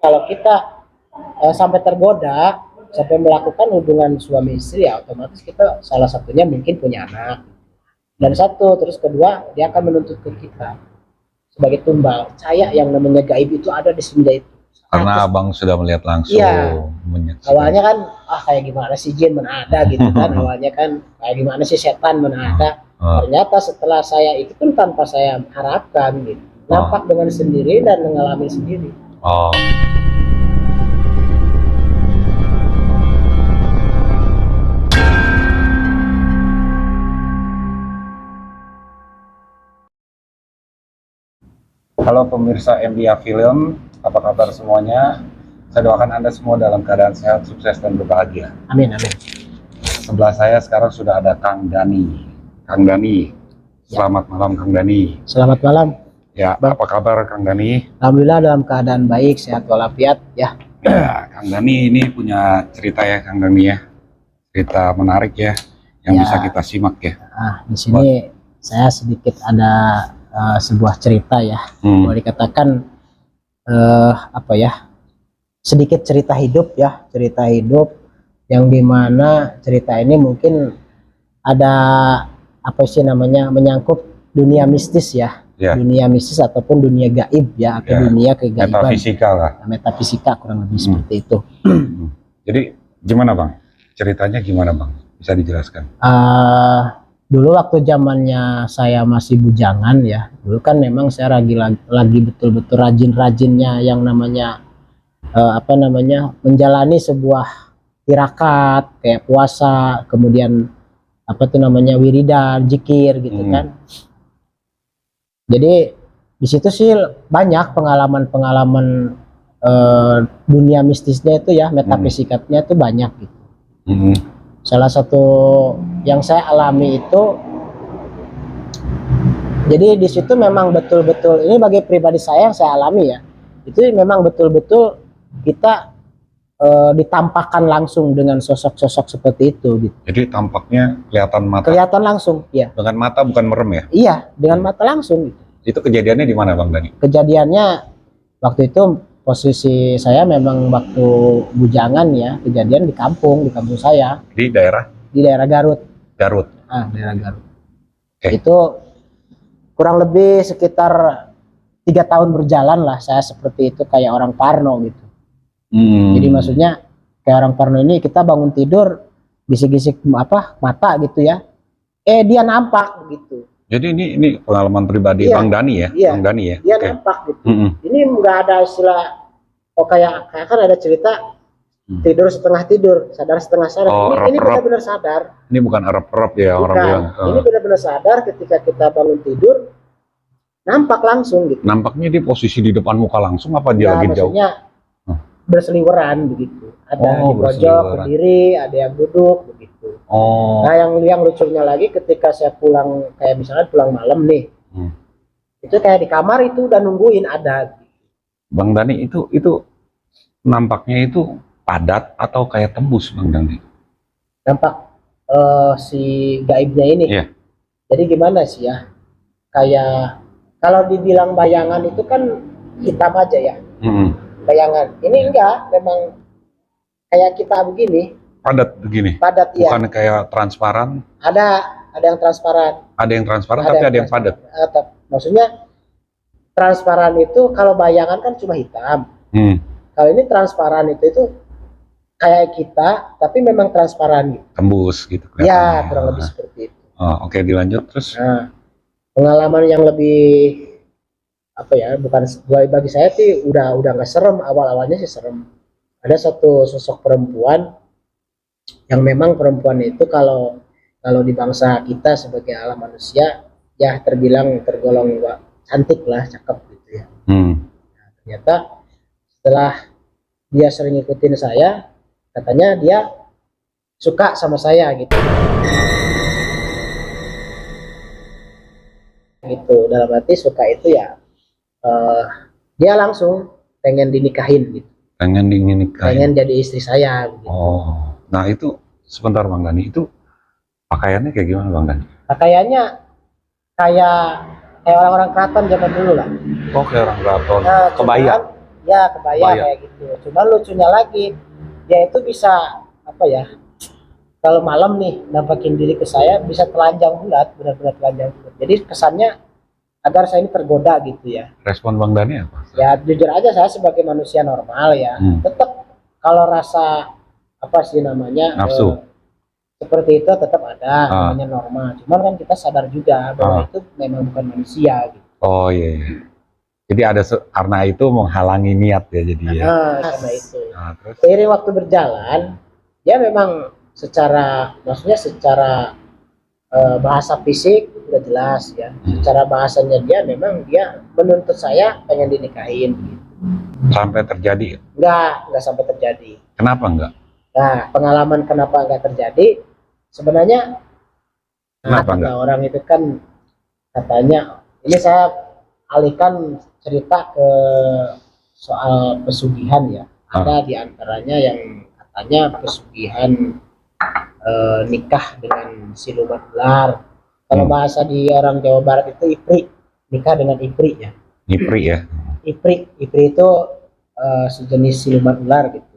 Kalau kita sampai tergoda, sampai melakukan hubungan suami istri, ya otomatis kita salah satunya mungkin punya anak. Dan satu, terus kedua, dia akan menuntut ke kita sebagai tumbal. Percaya yang namanya gaib itu ada di semenjak itu. Karena abang sudah melihat langsung. Iya. Awalnya kan, kayak gimana sih jin mana ada gitu kan. Awalnya kan kayak gimana sih setan mana ada. Ternyata setelah saya itu pun tanpa saya harapkan gitu. Nampak dengan sendiri dan mengalami sendiri. Halo pemirsa MDA Film, apa kabar semuanya? Saya doakan Anda semua dalam keadaan sehat, sukses, dan berbahagia. Amin, amin. Sebelah saya sekarang sudah ada Kang Dani. Kang Dani, selamat malam Kang Dani. Selamat malam. Ya, apa kabar Kang Dani? Alhamdulillah dalam keadaan baik, sehat walafiat ya. Ya, Kang Dani ini punya cerita ya Kang Dani ya. Cerita menarik ya, yang bisa kita simak ya. Di sini saya sedikit ada sebuah cerita ya, boleh dikatakan apa ya, sedikit cerita hidup ya, cerita hidup yang dimana cerita ini mungkin ada apa sih namanya, menyangkut dunia mistis ya, dunia mistis ataupun dunia gaib ya, atau dunia kegaiban, metafisika lah, metafisika kurang lebih seperti itu. Jadi gimana Bang, ceritanya gimana Bang, bisa dijelaskan? Dulu waktu zamannya saya masih bujangan ya, dulu kan memang saya lagi betul-betul rajin-rajinnya yang namanya apa namanya, menjalani sebuah tirakat kayak puasa, kemudian apa tuh namanya, wiridan, zikir gitu kan. Jadi di situ sih banyak pengalaman-pengalaman dunia mistisnya itu ya, metafisikatnya itu banyak gitu. Salah satu yang saya alami itu, jadi di situ memang betul-betul, ini bagi pribadi saya yang saya alami ya, itu memang betul-betul kita ditampakkan langsung dengan sosok-sosok seperti itu gitu. Jadi tampaknya kelihatan mata? Kelihatan langsung, ya. Dengan mata, bukan merem ya? Iya, dengan mata langsung gitu. Itu kejadiannya di mana Bang Dani? Kejadiannya waktu itu posisi saya memang waktu bujangan ya, kejadian di kampung saya. Di daerah? Di daerah Garut. Garut? Daerah Garut. Itu kurang lebih sekitar 3 tahun berjalan lah saya seperti itu, kayak orang parno gitu. Jadi maksudnya kayak orang parno ini, kita bangun tidur gisik-gisik apa mata gitu ya, dia nampak gitu. Jadi ini pengalaman pribadi Bang Dani ya? Iya, Bang Dani ya? dia nampak gitu. Ini nggak ada istilah, kayak kan ada cerita tidur setengah tidur, sadar setengah sadar. Ini benar-benar sadar. Ini bukan erop-erop ya orang bilang. Ini benar-benar sadar ketika kita bangun tidur, nampak langsung gitu. Nampaknya di posisi di depan muka langsung apa dia lagi jauh? Maksudnya berseliweran begitu. Ada di pojok, berdiri, ada yang duduk begitu. Nah yang lucunya lagi, ketika saya pulang, kayak misalnya pulang malam nih, itu kayak di kamar itu udah nungguin ada. Bang Dani, itu nampaknya itu padat atau kayak tembus Bang Dani? Nampak si gaibnya ini. Jadi gimana sih ya, kayak kalau dibilang bayangan itu kan hitam aja ya. Bayangan ini enggak, memang kayak kita begini, padat begini, padat ya, bukan kayak transparan. Ada yang transparan, tapi ada yang padat. Maksudnya transparan itu kalau bayangan kan cuma hitam. Kalau ini transparan itu kayak kita, tapi memang transparan gitu, tembus gitu ya, kurang lebih seperti itu. Oke, dilanjut terus. Pengalaman yang lebih apa ya, bukan bagi saya sih udah nggak serem, awalnya sih serem. Ada satu sosok perempuan yang memang perempuan itu kalau di bangsa kita sebagai alam manusia ya tergolong cantik lah, cakep gitu ya. Nah, ternyata setelah dia sering ikutin saya, katanya dia suka sama saya gitu. Gitu, dalam arti suka itu ya, dia langsung pengen dinikahin gitu. Pengen jadi istri saya gitu. Nah itu sebentar Bang Dani, itu pakaiannya kayak gimana Bang Dani? Pakaiannya kayak orang-orang keraton zaman dulu lah. Kayak orang keraton. Kebaya? Ya kebaya Kebaya. kayak gitu. Cuman lucunya lagi, dia itu bisa apa ya? Kalau malam nih nampakin diri ke saya bisa telanjang bulat, benar-benar telanjang bulat. Jadi kesannya agar saya ini tergoda gitu ya. Respon Bang Dani apa? Ya jujur aja saya sebagai manusia normal ya, tetap kalau rasa apa sih namanya Nafsu. seperti itu tetap ada namanya normal. Cuman kan kita sadar juga bahwa itu memang bukan manusia gitu. Oh iya. Jadi ada karena itu menghalangi niat ya jadi ya. Karena itu. Terus Seiring waktu berjalan, dia memang maksudnya secara bahasa fisik udah jelas ya. Secara bahasanya dia memang dia menuntut saya pengen dinikahin gitu. Sampai terjadi? Enggak sampai terjadi. Kenapa enggak? Nah, pengalaman kenapa enggak terjadi? Sebenarnya kenapa enggak? Orang itu kan katanya, ini saya alihkan cerita ke soal pesugihan ya. Ada diantaranya yang katanya pesugihan nikah dengan siluman ular. Kalau bahasa di orang Jawa Barat itu ipri, nikah dengan ipri ya. Ipri ya. Ipri itu sejenis siluman ular gitu.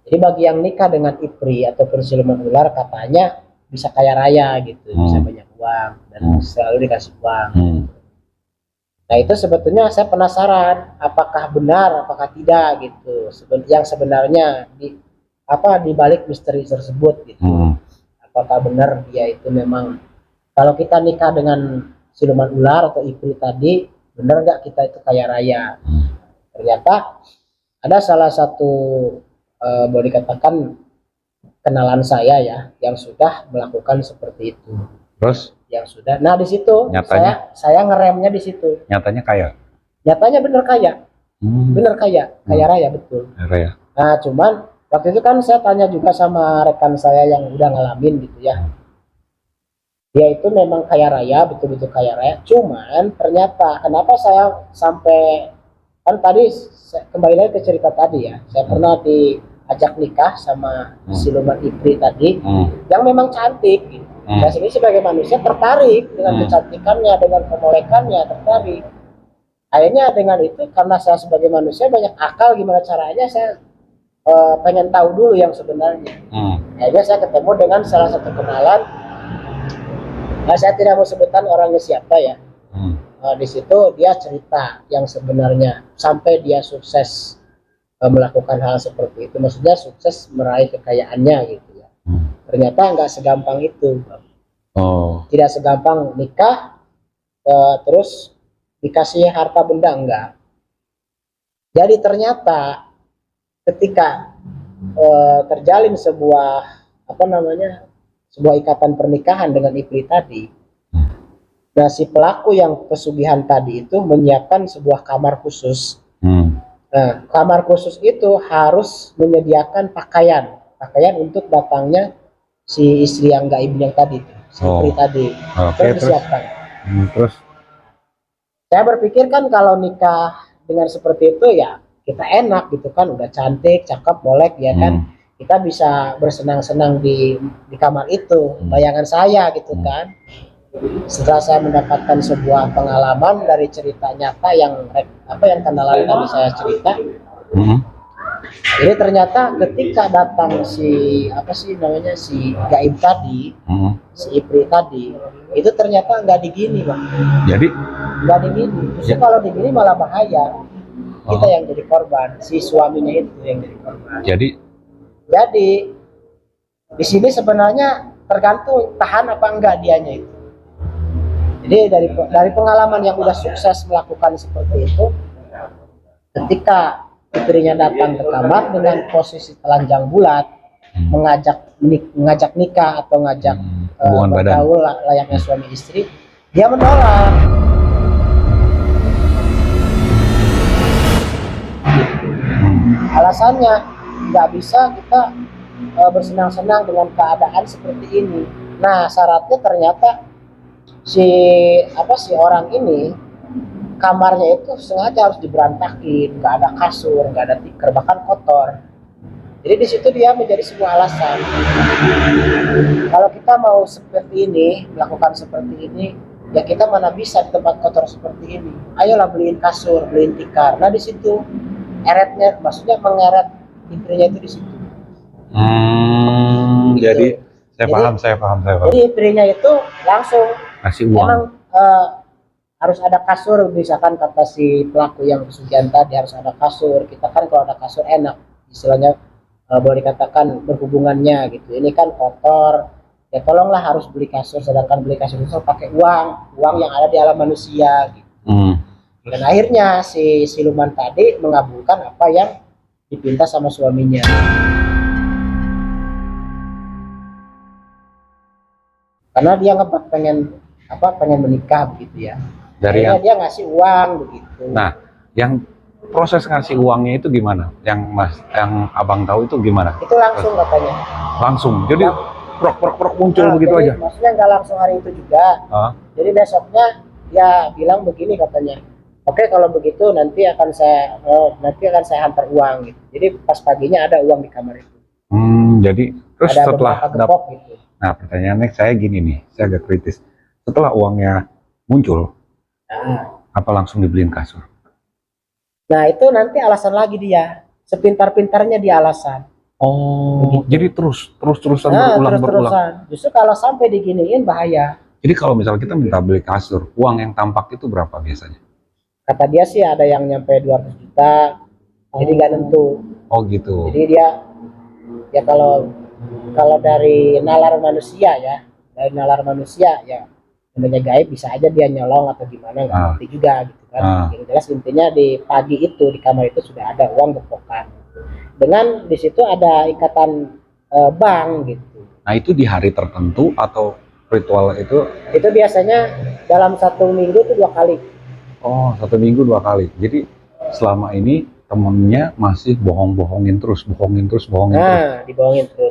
Jadi bagi yang nikah dengan ipri atau siluman ular katanya bisa kaya raya gitu, bisa banyak uang dan selalu dikasih uang. Nah itu sebetulnya saya penasaran apakah benar apakah tidak gitu. Yang sebenarnya di balik misteri tersebut gitu. Apakah benar dia itu memang kalau kita nikah dengan siluman ular atau ipri tadi, benar nggak kita itu kaya raya? Ternyata ada salah satu boleh dikatakan kenalan saya ya yang sudah melakukan seperti itu. Terus? Yang sudah. Nah di situ saya ngeremnya di situ. Nyatanya kaya? Nyatanya bener kaya. Bener kaya raya betul. Raya. Nah cuman waktu itu kan saya tanya juga sama rekan saya yang udah ngalamin gitu ya. Dia itu memang kaya raya, betul-betul kaya raya. Cuman ternyata kenapa saya sampai kan tadi kembali lagi ke cerita tadi ya. Saya pernah diajak nikah sama siluman ipri tadi yang memang cantik gitu. Saya sendiri sebagai manusia tertarik dengan kecantikannya, dengan kemolekannya, tertarik. Akhirnya dengan itu karena saya sebagai manusia banyak akal gimana caranya saya pengen tahu dulu yang sebenarnya. Akhirnya saya ketemu dengan salah satu kenalan. Nah, saya tidak mau sebutkan orangnya siapa ya. Di situ dia cerita yang sebenarnya sampai dia sukses melakukan hal seperti itu, maksudnya sukses meraih kekayaannya gitu ya. Ternyata nggak segampang itu, Bang. Tidak segampang nikah terus dikasih harta benda, enggak. Jadi ternyata ketika terjalin sebuah sebuah ikatan pernikahan dengan ipri tadi, nah si pelaku yang pesugihan tadi itu menyiapkan sebuah kamar khusus. Nah, kamar khusus itu harus menyediakan pakaian untuk datangnya si istri yang gaib yang tadi, si istri tadi. Terus disiapkan. Terus saya berpikir kan kalau nikah dengan seperti itu ya kita enak gitu kan, udah cantik, cakep, molek ya kan. Kita bisa bersenang-senang di kamar itu. Bayangan saya gitu kan. Setelah saya mendapatkan sebuah pengalaman dari cerita nyata yang kenalan tadi saya cerita. Jadi ternyata ketika datang si gaib tadi, si ipri tadi, itu ternyata nggak digini, Bang. Jadi nggak digini. Justru kalau digini malah bahaya. Kita yang jadi korban, si suaminya itu yang jadi korban. Jadi di sini sebenarnya tergantung tahan apa enggak dianya itu. Jadi dari pengalaman yang udah sukses melakukan seperti itu, ketika istrinya datang ke kamar dengan posisi telanjang bulat, mengajak nikah atau ngajak bergaul layaknya suami istri, dia menolak. Alasannya nggak bisa kita bersenang-senang dengan keadaan seperti ini. Nah syaratnya ternyata si orang ini kamarnya itu sengaja harus diberantakin, nggak ada kasur, nggak ada tikar, bahkan kotor. Jadi di situ dia menjadi sebuah alasan. Kalau kita mau seperti ini, melakukan seperti ini, ya kita mana bisa di tempat kotor seperti ini. Ayolah beliin kasur, beliin tikar. Nah di situ eretnya, maksudnya mengeret istrinya itu di situ. Gitu. Jadi saya paham. Jadi istrinya itu langsung Kasih uang. emang harus ada kasur, misalkan kata si pelaku yang pesugihan tadi harus ada kasur. Kita kan kalau ada kasur enak, istilahnya boleh dikatakan berhubungannya gitu. Ini kan kotor, ya tolonglah harus beli kasur, sedangkan beli kasur itu pakai uang yang ada di alam manusia gitu. Dan akhirnya si siluman tadi mengabulkan apa yang dipinta sama suaminya. Karena dia pengen menikah begitu ya. Dari Akhirnya dia ngasih uang begitu. Nah, yang proses ngasih uangnya itu gimana? Yang abang tahu itu gimana? Itu langsung katanya. Langsung. Jadi prok muncul begitu jadi, aja. Maksudnya nggak langsung hari itu juga. Jadi besoknya dia bilang begini katanya. Oke, kalau begitu nanti akan saya hantar uang gitu. Jadi pas paginya ada uang di kamar itu. Jadi terus ada setelah gepok gitu. Nah, pertanyaannya saya gini nih, saya agak kritis. Setelah uangnya muncul, apa langsung dibeliin kasur? Nah, itu nanti alasan lagi dia. Sepintar-pintarnya dia alasan. Begitu. Jadi terusan berulang. Justru kalau sampai diginiin bahaya. Jadi kalau misalnya kita minta beli kasur, uang yang tampak itu berapa biasanya? Kata dia sih ada yang nyampe 200 juta. Jadi nggak tentu. Oh gitu. Jadi dia ya kalau dari nalar manusia ya, ya namanya gaib bisa aja dia nyolong atau gimana nggak ngerti juga gitu kan. Yang jelas intinya di pagi itu di kamar itu sudah ada uang gepokan. Dengan di situ ada ikatan bank gitu. Nah itu di hari tertentu atau ritual itu? Itu biasanya dalam 1 minggu itu 2 kali. Oh, 1 minggu 2 kali. Jadi selama ini temennya masih bohongin terus. Dibohongin terus.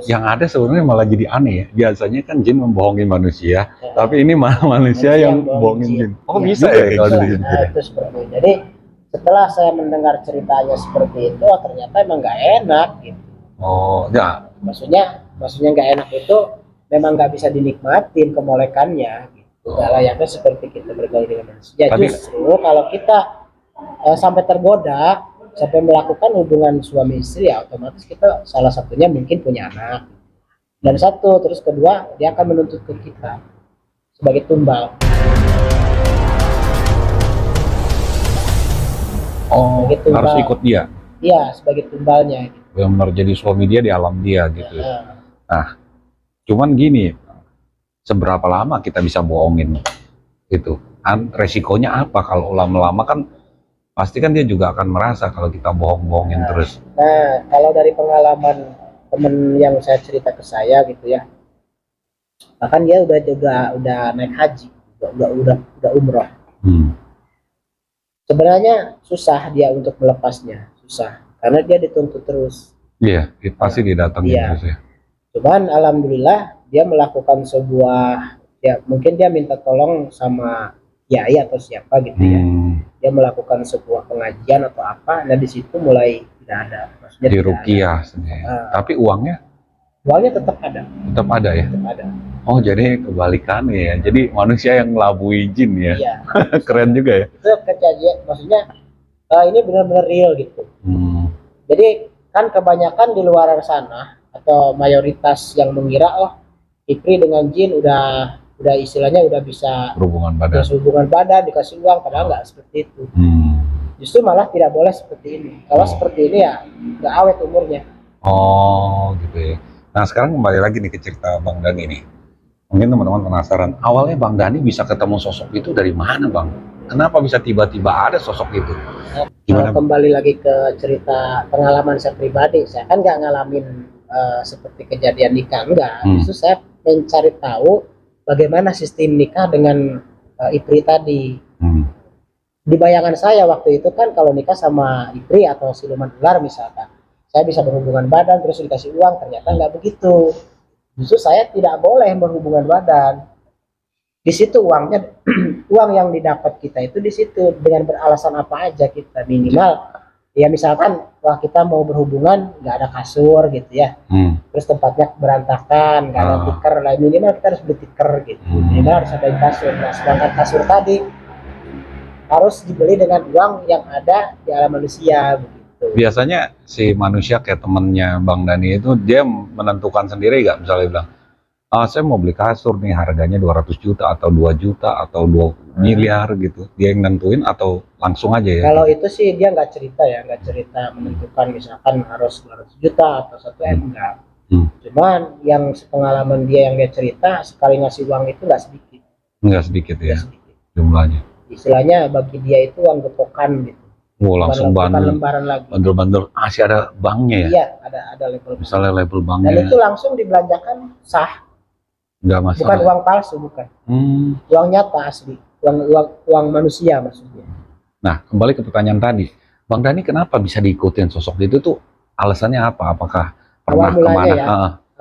Yang ada sebenarnya malah jadi aneh ya. Biasanya kan jin membohongin manusia, tapi ini malah manusia yang bohongin jin. Oh ya, bisa ya kalau gitu. Itu seperti itu. Jadi setelah saya mendengar ceritanya seperti itu, ternyata emang nggak enak gitu. Oh, ya. Maksudnya nggak enak itu memang nggak bisa dinikmatin kemolekannya. Gitu. Layaknya seperti kita bergaul dengan manusia. Justru kalau kita sampai tergoda, sampai melakukan hubungan suami istri, ya otomatis kita salah satunya mungkin punya anak. Dan satu, terus kedua dia akan menuntut ke kita sebagai tumbal. Oh, harus ikut dia? Iya, sebagai tumbalnya. Gitu. Benar jadi suami dia di alam dia gitu. Nah, cuman gini, seberapa lama kita bisa bohongin itu? Resikonya apa kalau lama-lama kan pasti kan dia juga akan merasa kalau kita bohongin terus. Nah, kalau dari pengalaman temen yang saya cerita ke saya gitu ya, bahkan dia udah naik haji, udah umroh. Sebenarnya susah dia untuk melepasnya, susah karena dia dituntut terus. Iya, pasti didatengin terus ya. Cuman alhamdulillah dia melakukan sebuah, ya mungkin dia minta tolong sama kiai atau siapa gitu ya. Dia melakukan sebuah pengajian atau apa, nah di situ mulai tidak ada. Maksudnya di ruqyah sebenarnya. Tapi uangnya tetap ada. Tetap ada ya? Tetap ada. Oh, jadi kebalikannya ya. Jadi manusia yang ngelabui jin ya. Iya. Keren juga ya. Itu kejadian, maksudnya ini benar-benar real gitu. Jadi kan kebanyakan di luar sana atau mayoritas yang mengira Ipri dengan jin udah istilahnya udah bisa hubungan badan dikasih uang, padahal nggak seperti itu. Justru malah tidak boleh seperti ini. Kalau seperti ini ya nggak awet umurnya. Oh gitu ya. Nah sekarang kembali lagi nih ke cerita Bang Dani nih. Mungkin teman-teman penasaran, awalnya Bang Dani bisa ketemu sosok itu dari mana Bang? Kenapa bisa tiba-tiba ada sosok itu? Gimana? Kembali lagi ke cerita pengalaman saya pribadi, saya kan nggak ngalamin seperti kejadian nikah, enggak. Justru saya mencari tahu bagaimana sistem nikah dengan Ipri tadi. Di bayangan saya waktu itu kan kalau nikah sama Ipri atau siluman ular misalkan, saya bisa berhubungan badan terus dikasih uang, ternyata nggak begitu. Justru saya tidak boleh berhubungan badan. Di situ uangnya, uang yang didapat kita itu di situ dengan beralasan apa aja kita, minimal Ya misalkan wah kita mau berhubungan nggak ada kasur gitu ya, terus tempatnya berantakan, nggak ada tikar lah, minimal kita harus beli tikar gitu, minimal harus ada kasur. Nah sedangkan kasur tadi harus dibeli dengan uang yang ada di alam manusia begitu. Biasanya si manusia kayak temennya Bang Dani itu dia menentukan sendiri nggak, misalnya bilang, saya mau beli kasur nih harganya 200 juta atau 2 juta atau 2 miliar gitu. Dia yang nentuin atau langsung aja ya? Kalau itu sih dia nggak cerita ya, nggak cerita menentukan misalkan harus 200 juta atau 1 M, enggak. Cuman yang sepengalaman dia yang dia cerita, sekali ngasih uang itu nggak sedikit. Nggak sedikit ya Nggak sedikit. jumlahnya. Istilahnya bagi dia itu uang gepokan gitu. Oh, langsung Bukan lembaran lagi. Bandel-bandel. Masih ada banknya ya? Iya, ada label. Misalnya label banknya. Dan itu langsung dibelanjakan sah. Nggak masalah. Bukan uang palsu, bukan. Uang nyata asli. Uang manusia maksudnya. Nah, kembali ke pertanyaan tadi. Bang Dani kenapa bisa diikutin sosok itu tuh? Alasannya apa? Apakah pernah kemana? Ya,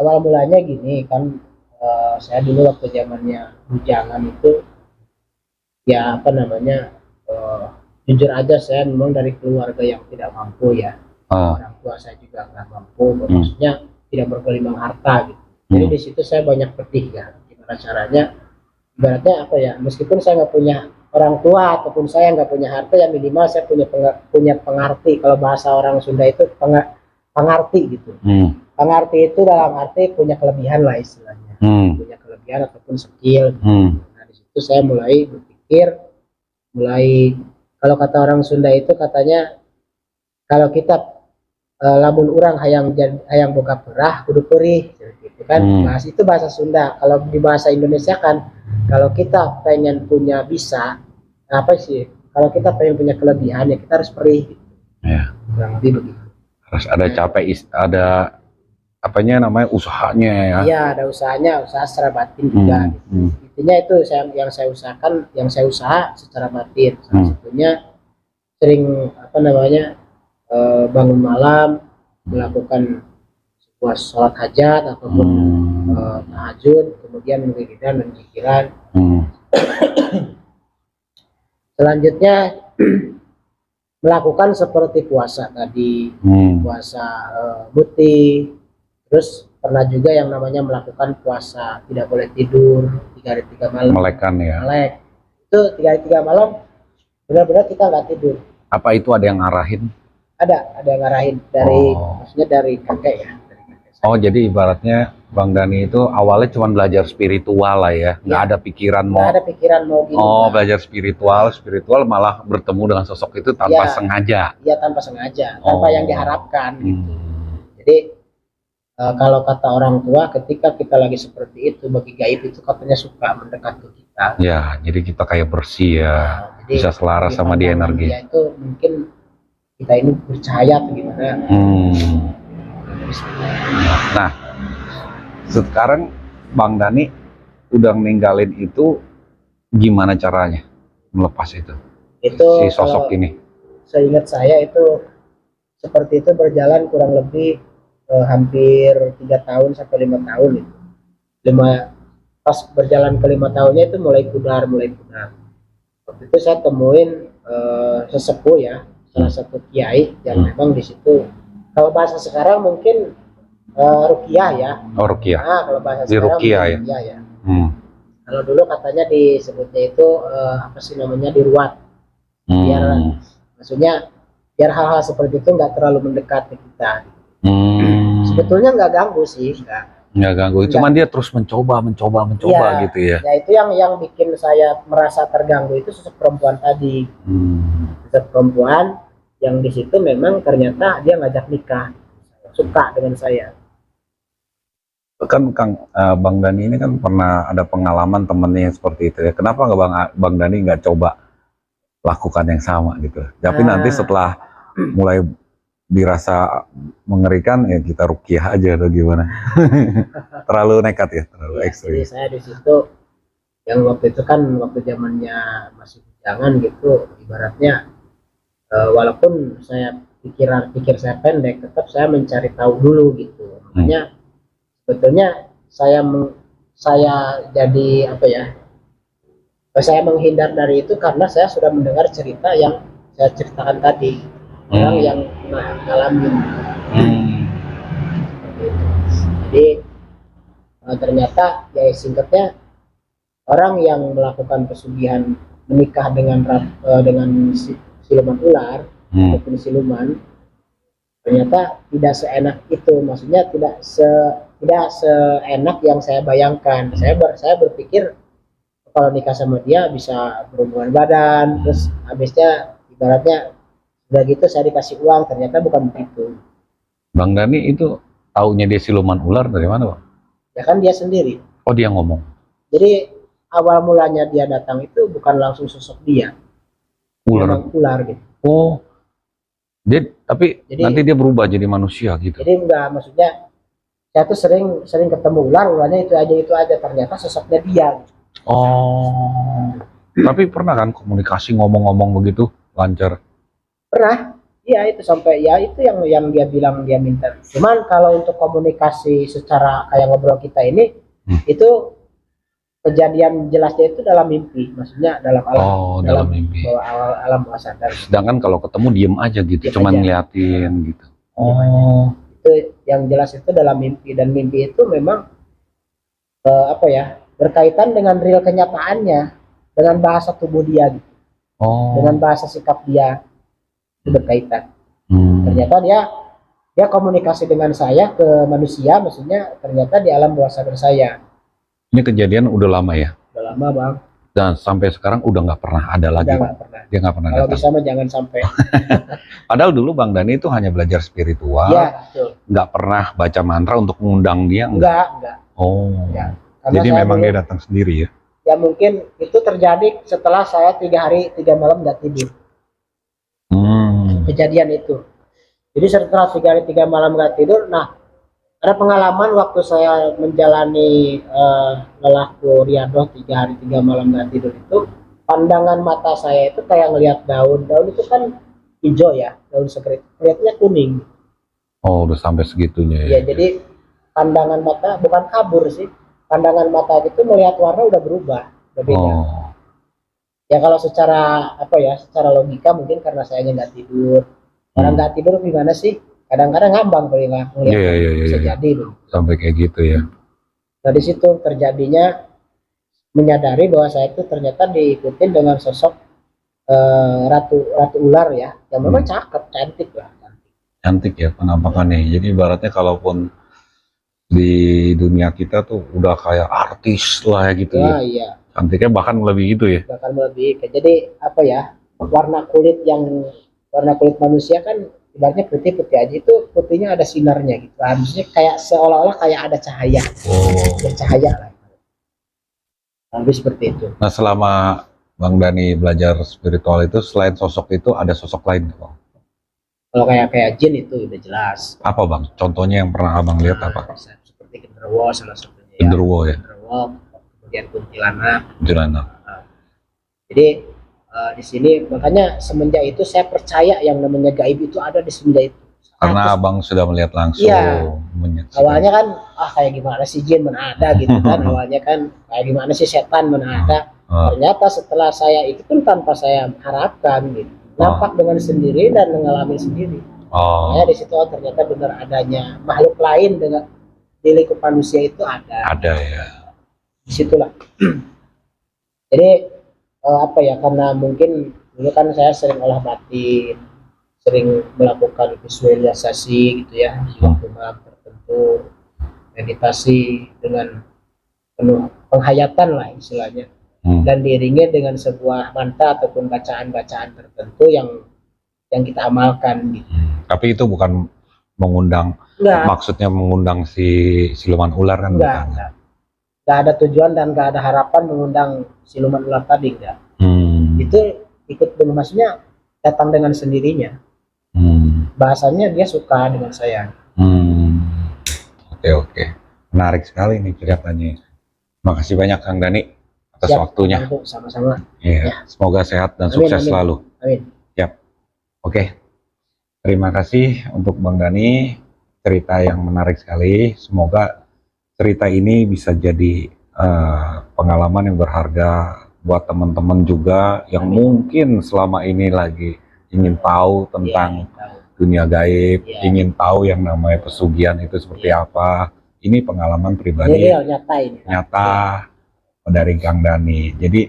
awal mulanya gini kan, saya dulu waktu zamannya bujangan itu, ya apa namanya, jujur aja saya memang dari keluarga yang tidak mampu ya. Orang tua saya juga nggak mampu, maksudnya tidak bergelimang harta gitu. Jadi di situ saya banyak pedih ya, gimana caranya, ibaratnya apa ya, meskipun saya nggak punya orang tua ataupun saya nggak punya harta, ya minimal saya punya pengerti. Kalau bahasa orang Sunda itu pengerti gitu. Pengerti itu dalam arti punya kelebihan lah istilahnya, punya kelebihan ataupun skill. Nah di situ saya mulai berpikir, kalau kata orang Sunda itu katanya, kalau kita lamun orang hayang boga perah kudu perih gitu kan. Itu bahasa Sunda. Kalau di bahasa Indonesia kan, kalau kita pengen punya bisa apa sih, kalau kita pengen punya kelebihan ya kita harus perih gitu. Ya. Kurang lebih begitu. Harus ada capek, ada apanya namanya usahanya ya. Iya, ada usahanya, usaha secara batin juga gitu. Intinya itu yang saya usahakan, yang saya usaha secara batin. Salah satunya sering apa namanya, bangun malam melakukan sebuah sholat hajat ataupun tahajud, kemudian mengiringan dan zikiran. Selanjutnya melakukan seperti puasa tadi, puasa putih, terus pernah juga yang namanya melakukan puasa tidak boleh tidur 3 hari 3 malam. Melekan ya. Melek. Itu 3 hari 3 malam benar-benar kita nggak tidur. Apa itu ada yang ngarahin? Ada yang ngarahin dari, maksudnya dari kakek ya. Oh, jadi ibaratnya Bang Dani itu awalnya cuma belajar spiritual lah ya, nggak ada pikiran mau. Nggak ada pikiran mau gini. Belajar spiritual malah bertemu dengan sosok itu tanpa sengaja. Iya, tanpa sengaja, tanpa yang diharapkan gitu. Jadi kalau kata orang tua, ketika kita lagi seperti itu, bagi gaib itu katanya suka mendekat ke kita. Ya, jadi kita kayak bersih ya, bisa selaras sama dia energi. Dia itu mungkin kita ini percaya atau gimana. Nah, sekarang Bang Dani udah ninggalin itu, gimana caranya melepas itu? Si sosok ini. Seingat saya itu seperti itu berjalan kurang lebih hampir 3 tahun sampai 5 tahun itu. Pas berjalan ke 5 tahunnya itu mulai pudar. Waktu itu saya temuin sesepuh ya, salah satu kiai yang memang di situ, kalau bahasa sekarang mungkin ruqyah ya. Ruqyah. Nah, kalau bahasa sekarang ruqyah ya. Kalau dulu katanya disebutnya itu apa sih namanya, diruat. Maksudnya biar hal-hal seperti itu nggak terlalu mendekat ke kita. Sebetulnya nggak ganggu sih, nggak ganggu. Cuman dia terus mencoba gitu ya. Ya itu yang bikin saya merasa terganggu itu sosok perempuan tadi. Sosok perempuan yang di situ memang ternyata dia ngajak nikah, suka dengan saya. Kan Bang Dani ini kan pernah ada pengalaman temennya yang seperti itu ya. Kenapa nggak Bang Dani nggak coba lakukan yang sama gitu? Tapi nanti setelah mulai dirasa mengerikan ya kita ruqyah aja atau gimana? Terlalu nekat ya, terlalu ekstrim. Jadi saya di situ yang waktu itu kan waktu zamannya masih jangan gitu, ibaratnya walaupun saya pikir saya pendek, tetap saya mencari tahu dulu gitu. Makanya sebetulnya saya jadi apa ya? Saya menghindar dari itu karena saya sudah mendengar cerita yang saya ceritakan tadi. orang yang pernah ngalamin. Jadi ternyata ya singkatnya, orang yang melakukan pesugihan menikah dengan siluman ular ataupun siluman, ternyata tidak seenak itu, maksudnya tidak seenak yang saya bayangkan. Saya berpikir kalau nikah sama dia bisa berhubungan badan, terus habisnya ibaratnya udah gitu saya dikasih uang, ternyata bukan begitu. Bang Dani itu taunya dia siluman ular dari mana, Bang? Ya kan dia sendiri. Oh, dia ngomong. Jadi awal mulanya dia datang itu bukan langsung sosok dia, Ular. memang ular gitu. Oh, tapi nanti dia berubah jadi manusia gitu. Jadi enggak, maksudnya saya tuh sering ketemu ularnya itu aja, ternyata sosoknya dia. Oh, tapi pernah kan komunikasi ngomong-ngomong begitu lancar? Pernah. Iya, itu sampai ya itu yang dia bilang dia minta. Cuman kalau untuk komunikasi secara kayak ngobrol kita ini, itu kejadian jelasnya itu dalam mimpi, maksudnya dalam dalam mimpi, bawah alam bawah sadar. Sedangkan kalau ketemu diem aja gitu, Diem cuman aja. ngeliatin gitu. Itu yang jelas itu dalam mimpi, dan mimpi itu memang berkaitan dengan real kenyataannya, dengan bahasa tubuh dia gitu, dengan bahasa sikap dia itu berkaitan. Ternyata dia komunikasi dengan saya ke manusia, maksudnya ternyata di alam bawah sadar saya. Ini kejadian udah lama ya? Udah lama, Bang. Dan sampai sekarang udah nggak pernah ada lagi. Nggak pernah. Dia nggak pernah Kalau datang. bisa mah jangan sampai. Padahal dulu Bang Dani itu hanya belajar spiritual, Ya, betul. nggak pernah baca mantra untuk mengundang dia. Enggak. Oh, Ya. jadi memang dia datang sendiri ya? Ya mungkin itu terjadi setelah saya 3 hari 3 malam nggak tidur. Kejadian itu. Jadi setelah 3 hari 3 malam nggak tidur, nah ada pengalaman waktu saya menjalani ngelaku riadoh 3 hari 3 malam nggak tidur itu, pandangan mata saya itu kayak ngelihat daun itu kan hijau ya, daun seger, lihatnya kuning. Oh, udah sampai segitunya ya? Ya, jadi pandangan mata bukan kabur sih, pandangan mata itu melihat warna udah berubah, berbeda. Ya kalau secara secara logika mungkin karena saya nggak tidur. Orang nggak tidur gimana sih? Kadang-kadang ngambang kalau ngelihat. Bisa jadi loh. Sampai kayak gitu ya. Nah di situ terjadinya menyadari bahwa saya itu ternyata diikutin dengan sosok ratu ular ya, yang memang cakep, cantik lah. Cantik ya penampakannya. Jadi ibaratnya kalaupun di dunia kita tuh udah kayak artis lah gitu ya. Iya. Cantiknya bahkan lebih gitu ya. Bahkan lebih. Jadi warna kulit manusia kan ibaratnya putih aja, itu putihnya ada sinarnya gitu. Harusnya kayak seolah-olah kayak ada cahaya. Bercahaya lah. Lebih seperti itu. Nah, selama Bang Dani belajar spiritual itu, selain sosok itu ada sosok lain Bang? Kalau kayak jin itu udah jelas. Apa Bang? Contohnya yang pernah Abang lihat apa? Seperti genderuwo salah satunya. Genderuwo ya. Genderuwo, kemudian kuntilanak. Jadi di sini makanya semenjak itu saya percaya yang namanya gaib itu ada di semenjak itu. Karena Abang sudah melihat langsung. Iya. Awalnya kan kayak gimana sih jin, mana ada gitu kan. Awalnya kan kayak gimana sih setan, mana ada. Ternyata setelah saya itu pun tanpa saya harapkan gitu, nampak dengan sendiri dan mengalami sendiri. Ya di situ ternyata benar adanya makhluk lain dengan di lingkup manusia itu ada. Ada ya. Disitulah. Jadi karena mungkin dulu kan saya sering olah batin, sering melakukan visualisasi gitu ya, di waktu malam tertentu, meditasi dengan penuh penghayatan lah istilahnya, dan diiringi dengan sebuah mantra ataupun bacaan-bacaan tertentu yang kita amalkan gitu. Tapi itu bukan mengundang, maksudnya mengundang si siluman ular kan? Enggak ada tujuan dan enggak ada harapan mengundang siluman ular tadi, enggak. Itu ikut maksudnya datang dengan sendirinya. Bahasanya dia suka dengan saya. Oke. Menarik sekali nih ceritanya. Makasih banyak Kang Dani atas waktunya. Sama-sama. Ya. Semoga sehat dan sukses selalu. Amin. Siap. Oke. Terima kasih untuk Bang Dani, cerita yang menarik sekali. Semoga cerita ini bisa jadi pengalaman yang berharga buat teman-teman juga yang mungkin selama ini lagi ingin tahu tentang dunia gaib, ingin tahu yang namanya pesugihan itu seperti apa. Ini pengalaman pribadi Ini nyata ini. Nyata dari Kang Dhani. Jadi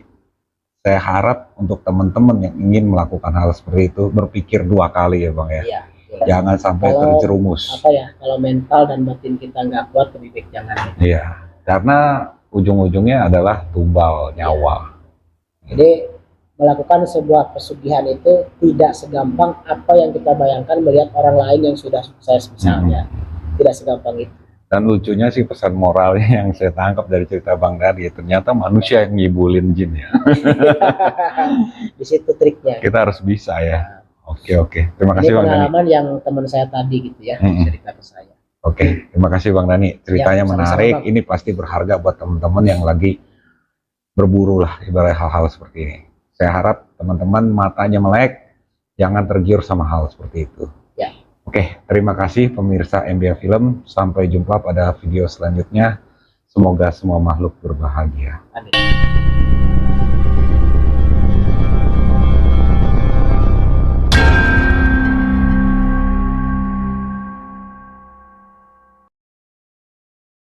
saya harap untuk teman-teman yang ingin melakukan hal seperti itu berpikir 2 kali ya Bang ya. Iya. Jangan sampai terjerumus. Kalau mental dan batin kita nggak kuat, lebih baik jangan. Iya, karena ujung-ujungnya adalah tumbal nyawa. Jadi melakukan sebuah pesugihan itu tidak segampang apa yang kita bayangkan melihat orang lain yang sudah sukses misalnya. Tidak segampang itu. Dan lucunya sih pesan moralnya yang saya tangkap dari cerita Bang Dhani, ternyata manusia yang ngibulin jin ya. Di situ triknya. Kita harus bisa ya. Oke. Terima kasih Bang Dhani. Ini pengalaman yang teman saya tadi gitu ya, cerita ke saya. Oke, terima kasih Bang Dhani. Ceritanya menarik. Sama-sama. Ini pasti berharga buat teman-teman yang lagi berburu lah ibarat hal-hal seperti ini. Saya harap teman-teman matanya melek, jangan tergiur sama hal seperti itu. Ya. Oke, terima kasih pemirsa MBA Film. Sampai jumpa pada video selanjutnya. Semoga semua makhluk berbahagia. Amin.